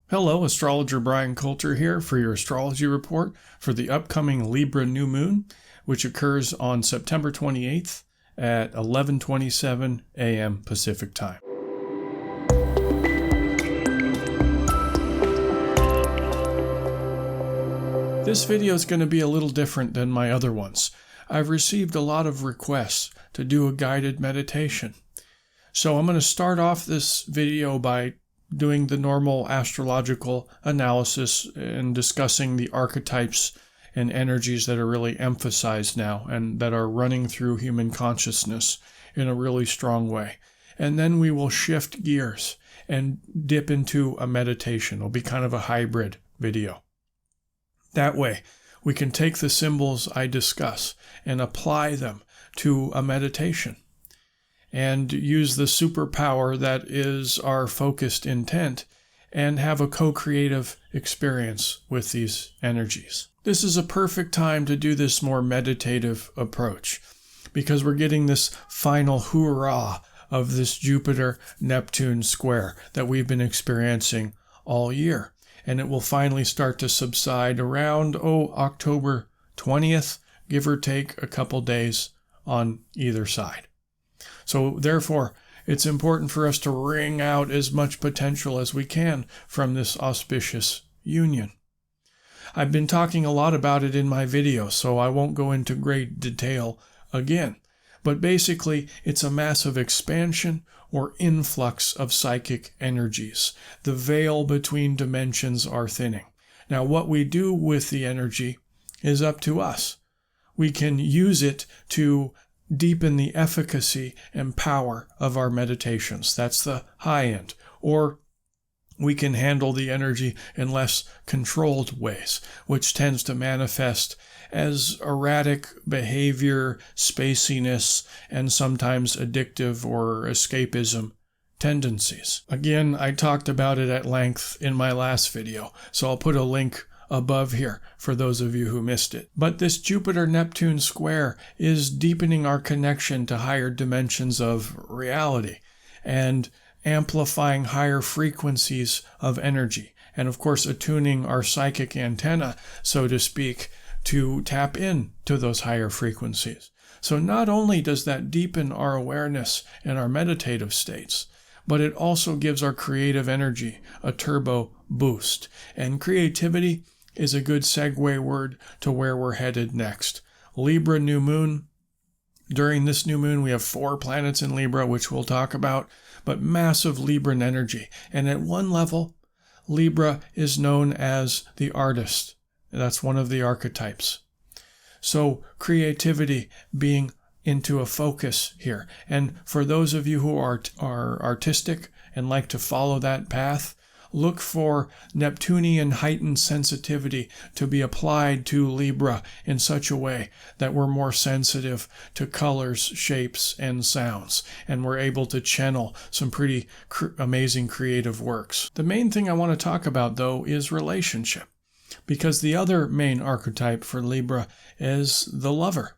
Hello, astrologer Brian Coulter here for your astrology report for the upcoming Libra new moon, which occurs on September 28th at 11:27 a.m. Pacific time. This video is going to be a little different than my other ones. I've received a lot of requests to do a guided meditation. So I'm going to start off this video by doing the normal astrological analysis and discussing the archetypes and energies that are really emphasized now and that are running through human consciousness in a really strong way. And then we will shift gears and dip into a meditation. It'll be kind of a hybrid video. That way, we can take the symbols I discuss and apply them to a meditation and use the superpower that is our focused intent and have a co-creative experience with these energies. This is a perfect time to do this more meditative approach because we're getting this final hoorah of this Jupiter-Neptune square that we've been experiencing all year. And it will finally start to subside around, October 20th, give or take a couple days on either side. So therefore, it's important for us to wring out as much potential as we can from this auspicious union. I've been talking a lot about it in my videos, so I won't go into great detail again. But basically, it's a massive expansion or influx of psychic energies. The veil between dimensions are thinning. Now, what we do with the energy is up to us. We can use it to deepen the efficacy and power of our meditations. That's the high end. Or we can handle the energy in less controlled ways, which tends to manifest as erratic behavior, spaciness, and sometimes addictive or escapism tendencies. Again, I talked about it at length in my last video, so I'll put a link above here for those of you who missed it. But this Jupiter-Neptune square is deepening our connection to higher dimensions of reality and amplifying higher frequencies of energy, and of course attuning our psychic antenna, so to speak, to tap in to those higher frequencies. So not only does that deepen our awareness and our meditative states, but it also gives our creative energy a turbo boost. And creativity is a good segue word to where we're headed next. Libra new moon. During this new moon, we have 4 planets in Libra, which we'll talk about, but massive Libran energy. And at one level, Libra is known as the artist. That's one of the archetypes. So creativity being into a focus here. And for those of you who are artistic and like to follow that path, look for Neptunian heightened sensitivity to be applied to Libra in such a way that we're more sensitive to colors, shapes, and sounds, and we're able to channel some pretty amazing creative works. The main thing I want to talk about, though, is relationship, because the other main archetype for Libra is the lover,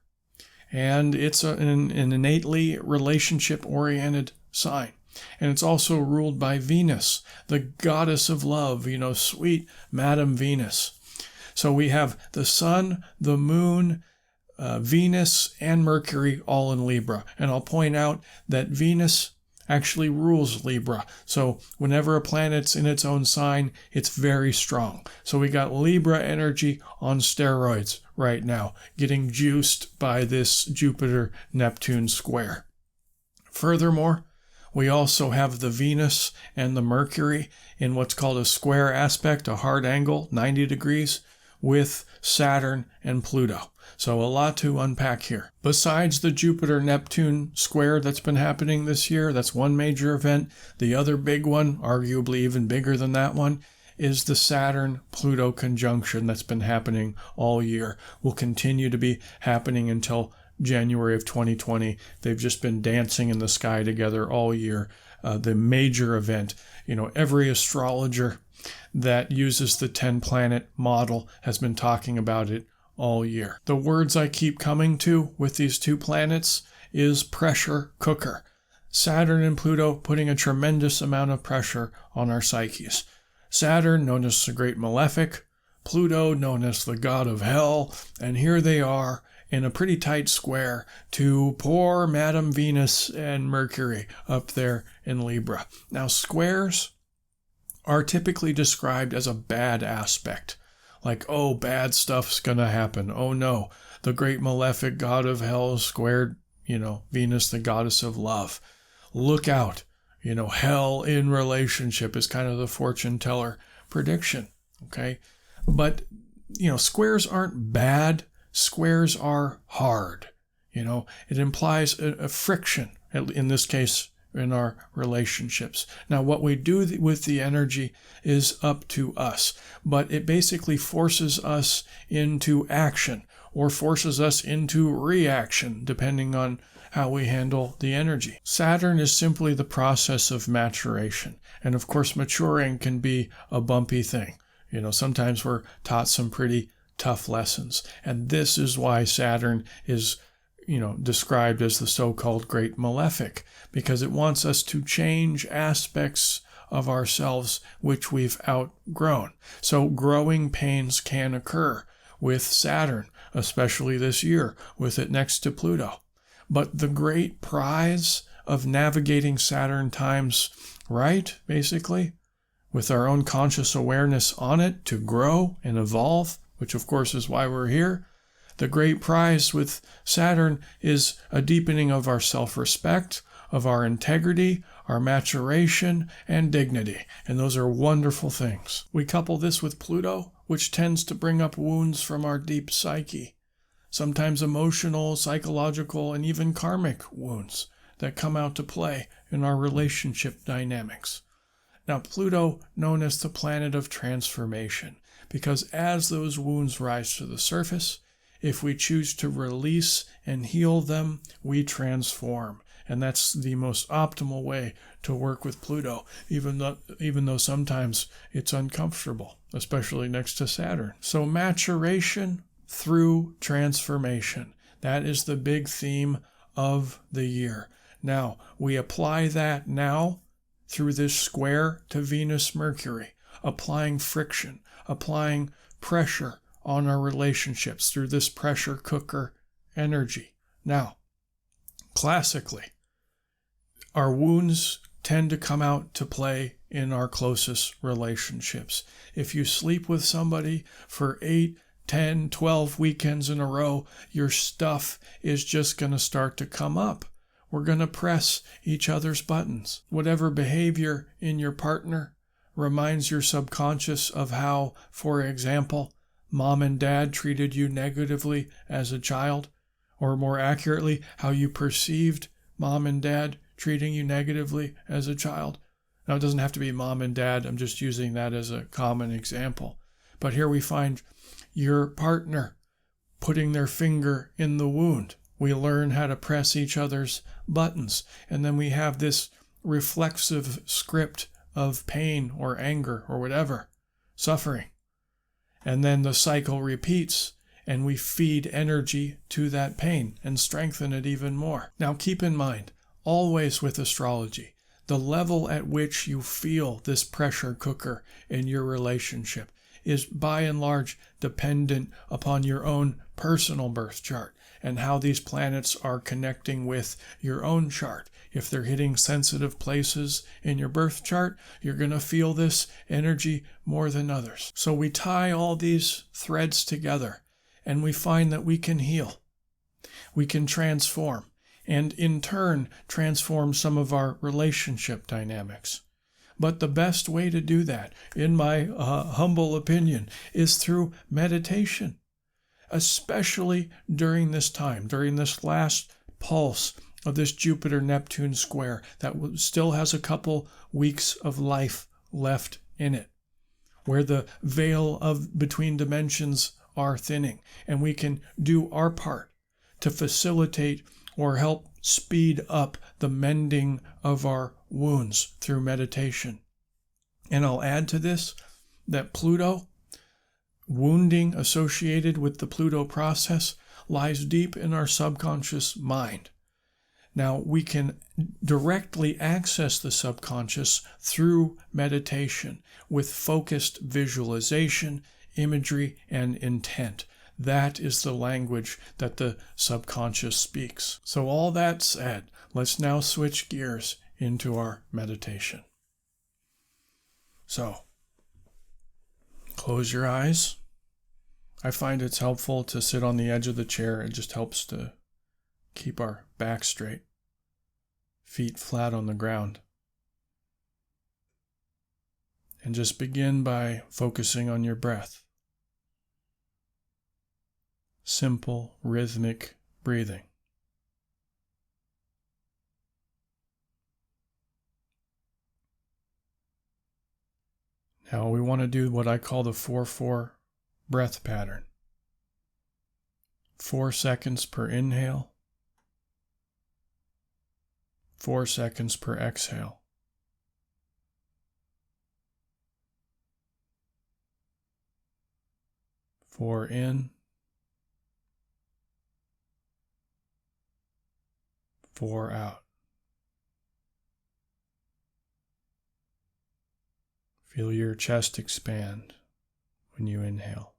and it's an innately relationship-oriented sign. And it's also ruled by Venus, the goddess of love, sweet Madam Venus. So we have the sun, the moon, Venus, and Mercury all in Libra. And I'll point out that Venus actually rules Libra. So whenever a planet's in its own sign, it's very strong. So we got Libra energy on steroids right now, getting juiced by this Jupiter-Neptune square. Furthermore, we also have the Venus and the Mercury in what's called a square aspect, a hard angle, 90 degrees, with Saturn and Pluto. So a lot to unpack here. Besides the Jupiter-Neptune square that's been happening this year, that's one major event. The other big one, arguably even bigger than that one, is the Saturn-Pluto conjunction that's been happening all year. Will continue to be happening until January of 2020. They've just been dancing in the sky together all year. The major event, every astrologer that uses the 10-planet model has been talking about it all year. The words I keep coming to with these 2 planets is pressure cooker. Saturn and Pluto putting a tremendous amount of pressure on our psyches. Saturn, known as the Great Malefic, Pluto, known as the god of hell, and here they are in a pretty tight square to poor Madam Venus and Mercury up there in Libra. Now, squares are typically described as a bad aspect. Like, oh, bad stuff's going to happen. Oh, no, the Great Malefic god of hell squared, Venus, the goddess of love. Look out. Hell in relationship is kind of the fortune teller prediction. Okay. But, squares aren't bad. Squares are hard. It implies a friction, in this case, in our relationships. Now, what we do with the energy is up to us, but it basically forces us into action or forces us into reaction, depending on how we handle the energy. Saturn is simply the process of maturation. And of course, maturing can be a bumpy thing. Sometimes we're taught some pretty tough lessons. And this is why Saturn is, described as the so-called Great Malefic, because it wants us to change aspects of ourselves which we've outgrown. So growing pains can occur with Saturn, especially this year, with it next to Pluto. But the great prize of navigating Saturn times right, basically, with our own conscious awareness on it to grow and evolve, which of course is why we're here. The great prize with Saturn is a deepening of our self-respect, of our integrity, our maturation, and dignity. And those are wonderful things. We couple this with Pluto, which tends to bring up wounds from our deep psyche, sometimes emotional, psychological, and even karmic wounds that come out to play in our relationship dynamics. Now, Pluto, known as the planet of transformation, because as those wounds rise to the surface, if we choose to release and heal them, we transform. And that's the most optimal way to work with Pluto, even though sometimes it's uncomfortable, especially next to Saturn. So maturation through transformation. That is the big theme of the year. Now, we apply that now through this square to Venus-Mercury, applying friction, applying pressure on our relationships through this pressure cooker energy. Now, classically, our wounds tend to come out to play in our closest relationships. If you sleep with somebody for 8, 10, 12 weekends in a row, your stuff is just going to start to come up. We're going to press each other's buttons. Whatever behavior in your partner reminds your subconscious of how, for example, mom and dad treated you negatively as a child, or more accurately, how you perceived mom and dad treating you negatively as a child. Now, it doesn't have to be mom and dad. I'm just using that as a common example. But here we find your partner putting their finger in the wound. We learn how to press each other's buttons. And then we have this reflexive script of pain or anger or whatever, suffering. And then the cycle repeats, and we feed energy to that pain and strengthen it even more. Now keep in mind, always with astrology, the level at which you feel this pressure cooker in your relationship is by and large dependent upon your own personal birth chart and how these planets are connecting with your own chart. If they're hitting sensitive places in your birth chart, you're going to feel this energy more than others. So we tie all these threads together and we find that we can heal. We can transform and in turn transform some of our relationship dynamics. But the best way to do that, in my humble opinion, is through meditation, especially during this time, during this last pulse of this Jupiter-Neptune square that still has a couple weeks of life left in it, where the veil of between dimensions are thinning, and we can do our part to facilitate or help speed up the mending of our wounds through meditation. And I'll add to this that Pluto, wounding associated with the Pluto process, lies deep in our subconscious mind. Now, we can directly access the subconscious through meditation with focused visualization, imagery, and intent. That is the language that the subconscious speaks. So all that said, let's now switch gears into our meditation. So, close your eyes. I find it's helpful to sit on the edge of the chair. It just helps to keep our back straight, feet flat on the ground. And just begin by focusing on your breath. Simple, rhythmic breathing. Now we want to do what I call the 4-4 breath pattern. 4 seconds per inhale, 4 seconds per exhale. 4 in, 4 out. Feel your chest expand when you inhale.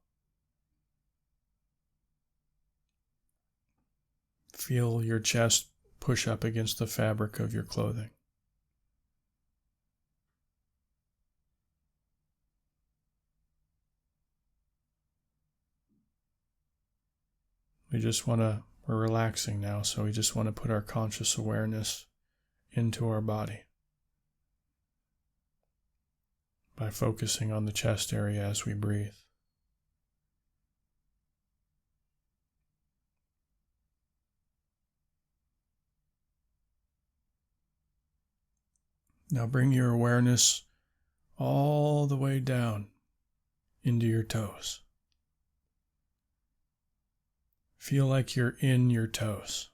Feel your chest push up against the fabric of your clothing. We're relaxing now, so we just want to put our conscious awareness into our body by focusing on the chest area as we breathe. Now bring your awareness all the way down into your toes. Feel like you're in your toes.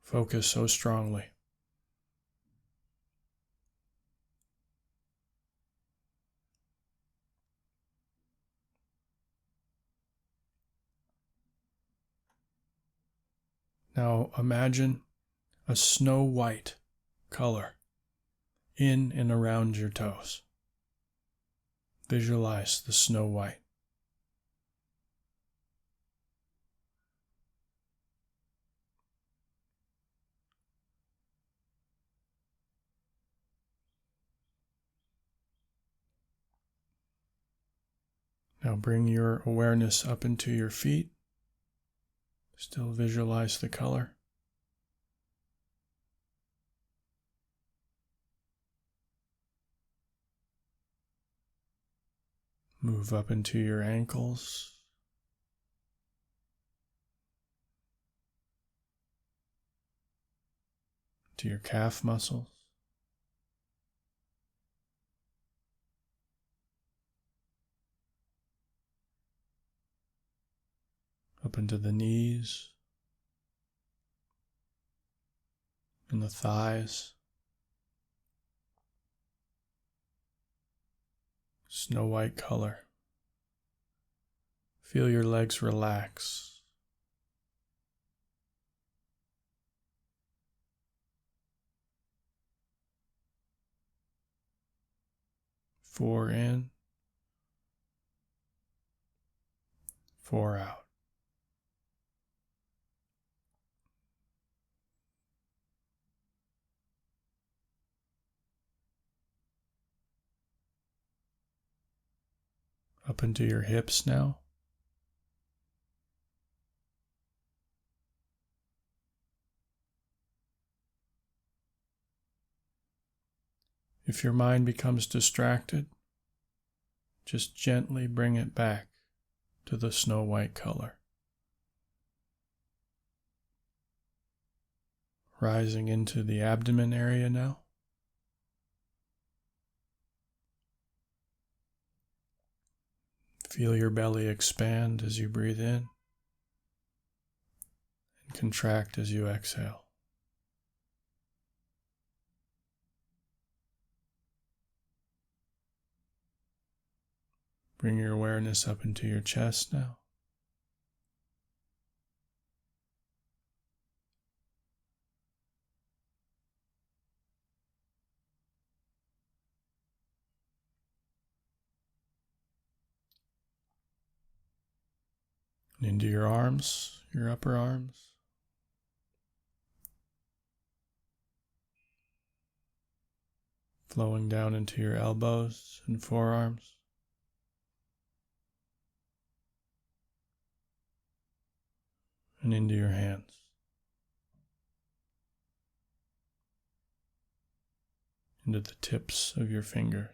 Focus so strongly. Now imagine a snow white color in and around your toes. Visualize the snow white. Now bring your awareness up into your feet. Still visualize the color. Move up into your ankles. To your calf muscles. Up into the knees and the thighs. Snow white color. Feel your legs relax. Four in, 4 out. Up into your hips now. If your mind becomes distracted, just gently bring it back to the snow white color. Rising into the abdomen area now. Feel your belly expand as you breathe in and contract as you exhale. Bring your awareness up into your chest now. And into your arms, your upper arms. Flowing down into your elbows and forearms. And into your hands. Into the tips of your fingers.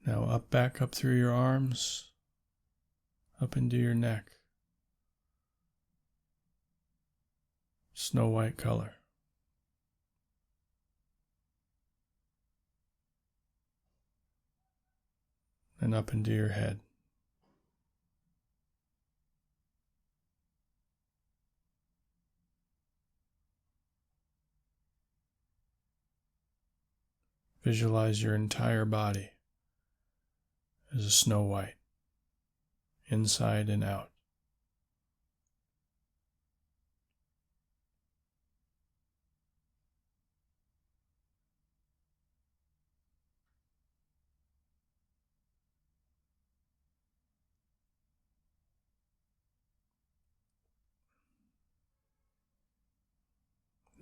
Now back up through your arms, up into your neck. Snow white color. And up into your head. Visualize your entire body as a snow white, inside and out.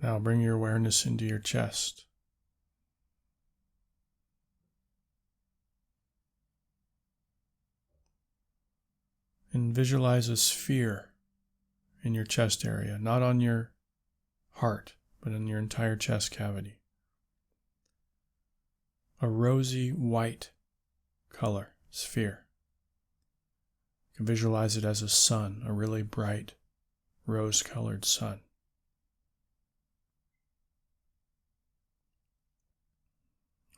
Now bring your awareness into your chest. And visualize a sphere in your chest area, not on your heart, but in your entire chest cavity. A rosy white color sphere. You can visualize it as a sun, a really bright rose-colored sun.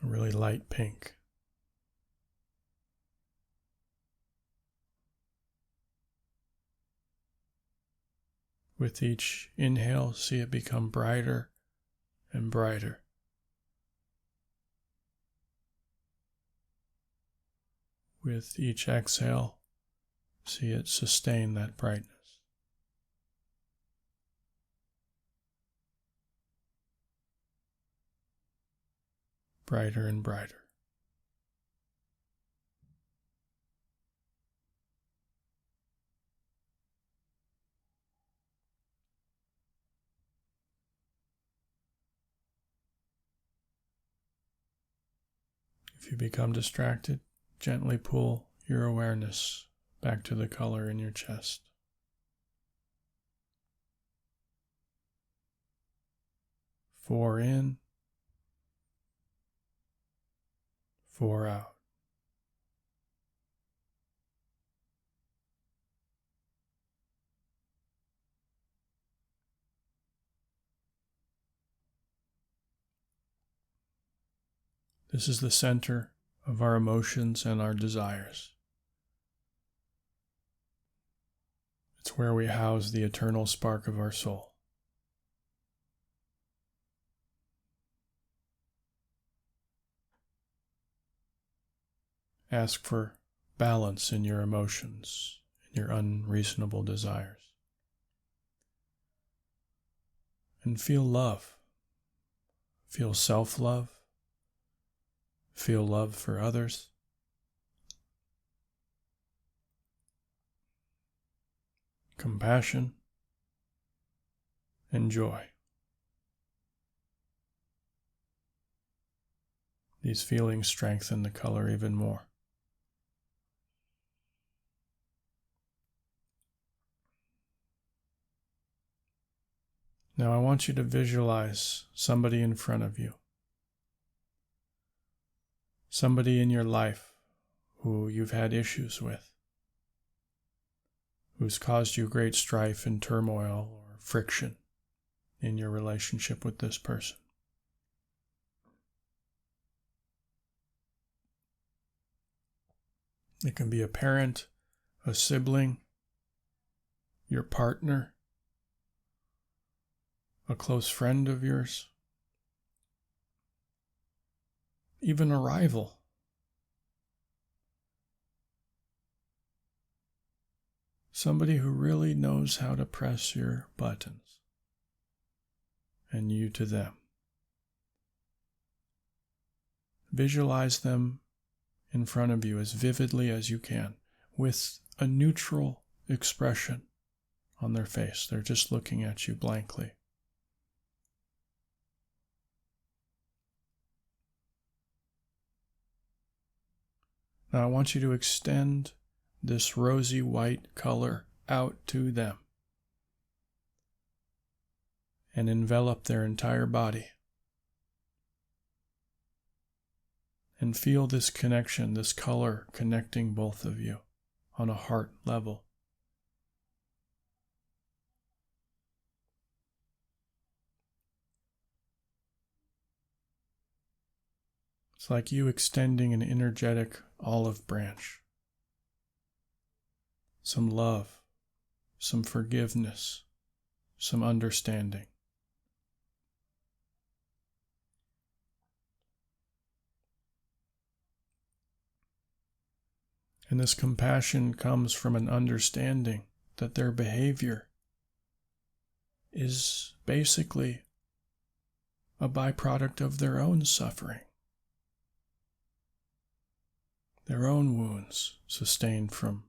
A really light pink. With each inhale, see it become brighter and brighter. With each exhale, see it sustain that brightness. Brighter and brighter. If you become distracted, gently pull your awareness back to the color in your chest. Four in, four out. This is the center of our emotions and our desires. It's where we house the eternal spark of our soul. Ask for balance in your emotions and your unreasonable desires. And feel love. Feel self-love. Feel love for others. Compassion and joy. These feelings strengthen the color even more. Now I want you to visualize somebody in front of you. Somebody in your life who you've had issues with, who's caused you great strife and turmoil or friction in your relationship with this person. It can be a parent, a sibling, your partner, a close friend of yours, even a rival. Somebody who really knows how to press your buttons, and you to them. Visualize them in front of you as vividly as you can, with a neutral expression on their face. They're just looking at you blankly. Now I want you to extend this rosy white color out to them and envelop their entire body. And feel this connection, this color connecting both of you on a heart level. It's like you extending an energetic olive branch. Some love, some forgiveness, some understanding. And this compassion comes from an understanding that their behavior is basically a byproduct of their own suffering, their own wounds sustained from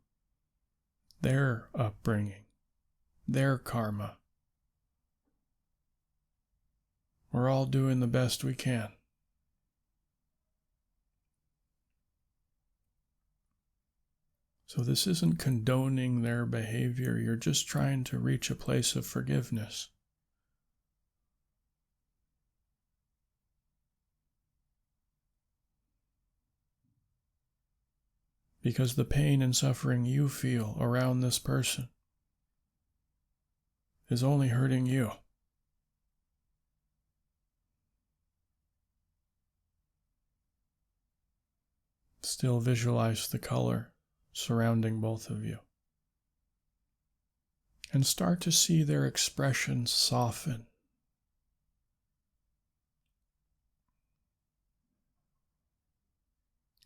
their upbringing, their karma. We're all doing the best we can. So this isn't condoning their behavior. You're just trying to reach a place of forgiveness. Because the pain and suffering you feel around this person is only hurting you. Still visualize the color surrounding both of you. And start to see their expressions soften.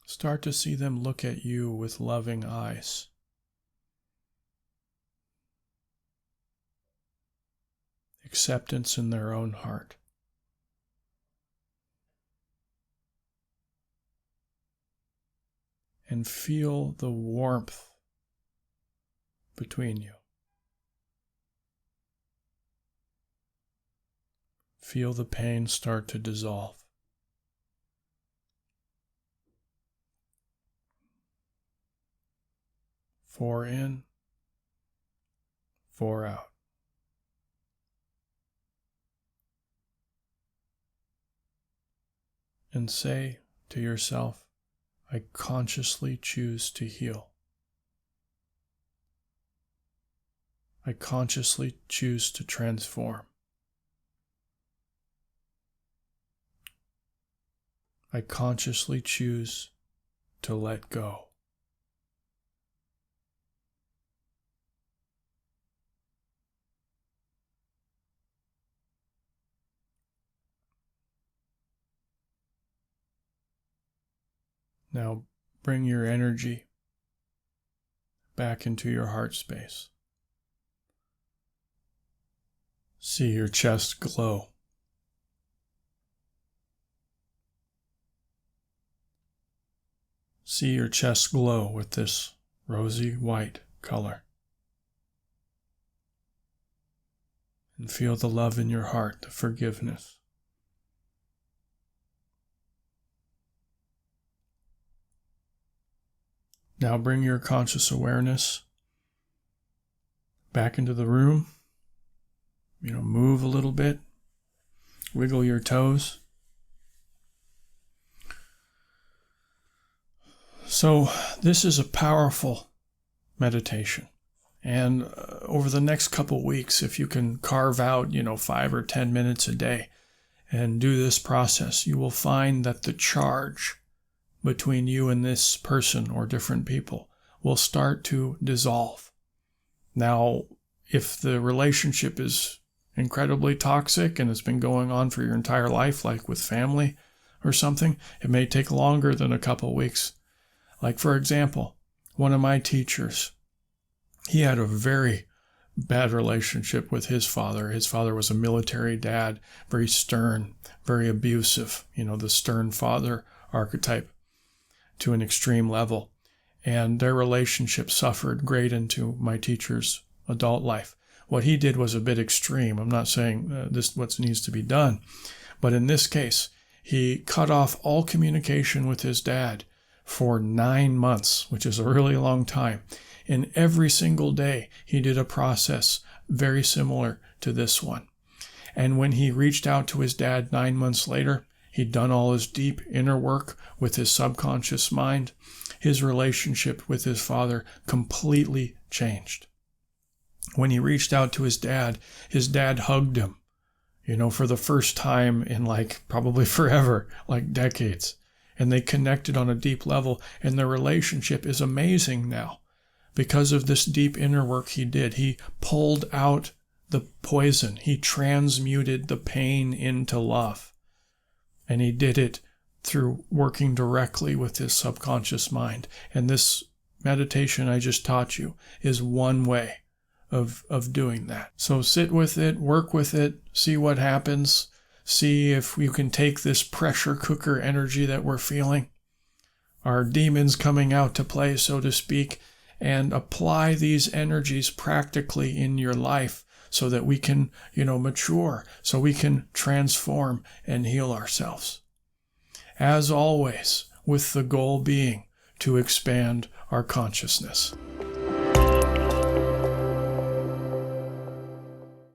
Start to see them look at you with loving eyes. Acceptance in their own heart. And feel the warmth between you. Feel the pain start to dissolve. Four in, four out. And say to yourself, I consciously choose to heal. I consciously choose to transform. I consciously choose to let go. Now bring your energy back into your heart space. See your chest glow. See your chest glow with this rosy white color. And feel the love in your heart, the forgiveness. Now bring your conscious awareness back into the room. Move a little bit. Wiggle your toes. So this is a powerful meditation. And over the next couple weeks, if you can carve out, 5 or 10 minutes a day and do this process, you will find that the charge between you and this person or different people will start to dissolve. Now, if the relationship is incredibly toxic and it's been going on for your entire life, like with family or something, it may take longer than a couple weeks. Like, for example, one of my teachers, he had a very bad relationship with his father. His father was a military dad, very stern, very abusive, the stern father archetype to an extreme level. And their relationship suffered great into my teacher's adult life. What he did was a bit extreme. I'm not saying this what needs to be done. But in this case, he cut off all communication with his dad for 9 months, which is a really long time. And every single day, he did a process very similar to this one. And when he reached out to his dad 9 months later, he'd done all his deep inner work with his subconscious mind. His relationship with his father completely changed. When he reached out to his dad hugged him, for the first time in probably forever, decades. And they connected on a deep level, and their relationship is amazing now. Because of this deep inner work he did, he pulled out the poison. He transmuted the pain into love. And he did it through working directly with his subconscious mind. And this meditation I just taught you is one way of doing that. So sit with it, work with it, see what happens, see if you can take this pressure cooker energy that we're feeling, our demons coming out to play, so to speak, and apply these energies practically in your life so that we can, mature, so we can transform and heal ourselves. As always, with the goal being to expand our consciousness.